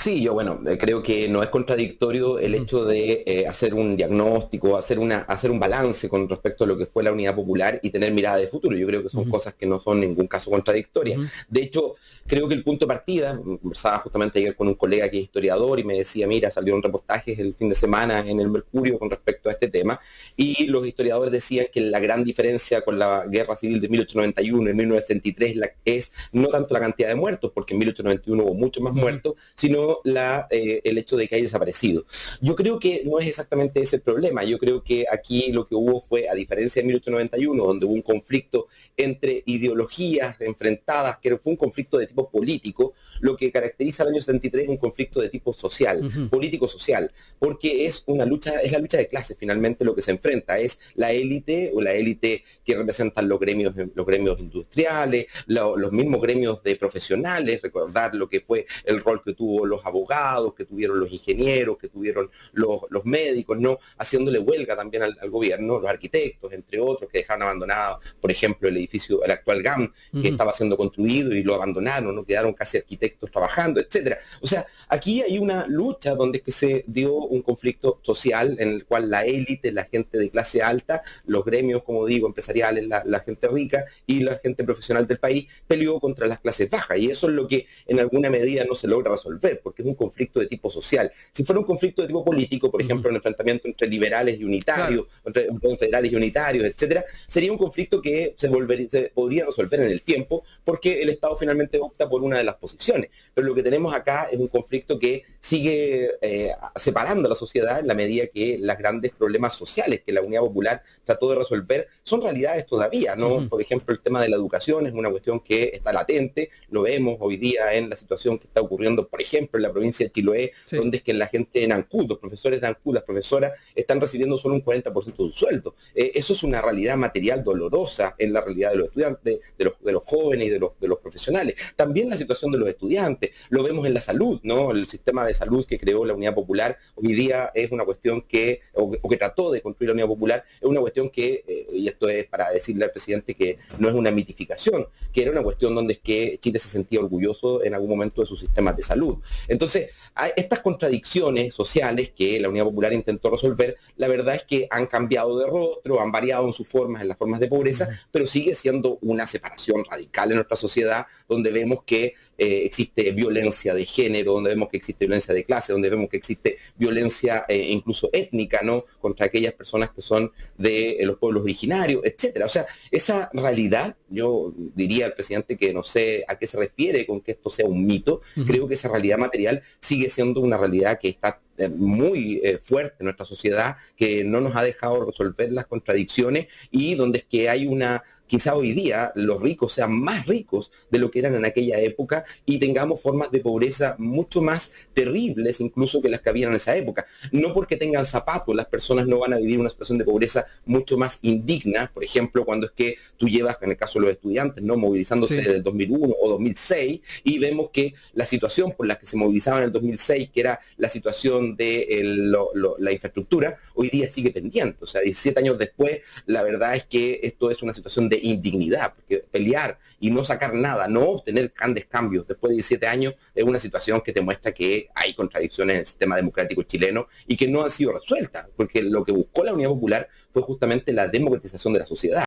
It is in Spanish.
Sí, yo bueno, creo que no es contradictorio el Ujú, hecho de hacer un diagnóstico, hacer un balance con respecto a lo que fue la Unidad Popular y tener mirada de futuro. Yo creo que son ujú, cosas que no son en ningún caso contradictorias. ujú, De hecho, creo que el punto de partida, conversaba justamente ayer con un colega que es historiador y me decía, mira, salieron reportajes el fin de semana en el Mercurio con respecto a este tema, y los historiadores decían que la gran diferencia con la Guerra Civil de 1891 y 1963 es no tanto la cantidad de muertos, porque en 1891 hubo mucho más ujú, muertos, sino el hecho de que haya desaparecido. Yo creo que no es exactamente ese el problema. Yo creo que aquí lo que hubo fue, a diferencia de 1891, donde hubo un conflicto entre ideologías enfrentadas, que fue un conflicto de tipo político, lo que caracteriza al año 73 es un conflicto de tipo social, ujú, político-social, porque es una lucha, es la lucha de clases finalmente lo que se enfrenta, es la élite o la élite que representan los gremios industriales, los mismos gremios de profesionales, recordar lo que fue el rol que tuvo los abogados, que tuvieron los ingenieros, que tuvieron los médicos, ¿no? Haciéndole huelga también al gobierno, los arquitectos, entre otros, que dejaron abandonado, por ejemplo, el edificio, el actual GAM, que ujú, estaba siendo construido y lo abandonaron, ¿no? Quedaron casi arquitectos trabajando, etcétera. O sea, aquí hay una lucha donde es que se dio un conflicto social en el cual la élite, la gente de clase alta, los gremios, como digo, empresariales, la gente rica y la gente profesional del país peleó contra las clases bajas. Y eso es lo que en alguna medida no se logra resolver, porque es un conflicto de tipo social. Si fuera un conflicto de tipo político, por ujú. ejemplo, un enfrentamiento entre liberales y Claro. unitarios, entre federales y unitarios, etcétera, sería un conflicto que se podría resolver en el tiempo, porque el Estado finalmente opta por una de las posiciones. Pero lo que tenemos acá es un conflicto que sigue separando a la sociedad en la medida que los grandes problemas sociales que la Unidad Popular trató de resolver son realidades todavía, ¿no? Ujú, Por ejemplo, el tema de la educación es una cuestión que está latente, lo vemos hoy día en la situación que está ocurriendo, por ejemplo, en la provincia de Chiloé, sí. donde es que la gente en Ancud, los profesores de Ancud, las profesoras, están recibiendo solo un 40% de un sueldo. Eso es una realidad material dolorosa en la realidad de los estudiantes, de los jóvenes y de los profesionales. También la situación de los estudiantes, lo vemos en la salud, ¿no? El sistema de salud que creó la Unidad Popular hoy día es una cuestión o que trató de construir la Unidad Popular, es una cuestión que, y esto es para decirle al presidente que no es una mitificación, que era una cuestión donde es que Chile se sentía orgulloso en algún momento de sus sistemas de salud. Entonces, hay estas contradicciones sociales que la Unidad Popular intentó resolver, la verdad es que han cambiado de rostro, han variado en sus formas, en las formas de pobreza, Ujú, pero sigue siendo una separación radical en nuestra sociedad, donde vemos que existe violencia de género, donde vemos que existe violencia de clase, donde vemos que existe violencia incluso étnica, ¿no? Contra aquellas personas que son de los pueblos originarios, etcétera. O sea, esa realidad, yo diría al presidente que no sé a qué se refiere con que esto sea un mito, ujú. creo que esa realidad material sigue siendo una realidad que está muy fuerte en nuestra sociedad, que no nos ha dejado resolver las contradicciones y donde es que hay quizá hoy día los ricos sean más ricos de lo que eran en aquella época y tengamos formas de pobreza mucho más terribles incluso que las que habían en esa época. No porque tengan zapatos, las personas no van a vivir una situación de pobreza mucho más indigna, por ejemplo, cuando es que tú llevas, en el caso de los estudiantes, ¿no? Movilizándose Sí. desde el 2001 o 2006 y vemos que la situación por la que se movilizaban en el 2006, que era la situación de la infraestructura, hoy día sigue pendiente. O sea, 17 años después, la verdad es que esto es una situación de indignidad, porque pelear y no sacar nada, no obtener grandes cambios después de 17 años es una situación que te muestra que hay contradicciones en el sistema democrático chileno y que no han sido resueltas, porque lo que buscó la Unidad Popular fue justamente la democratización de la sociedad.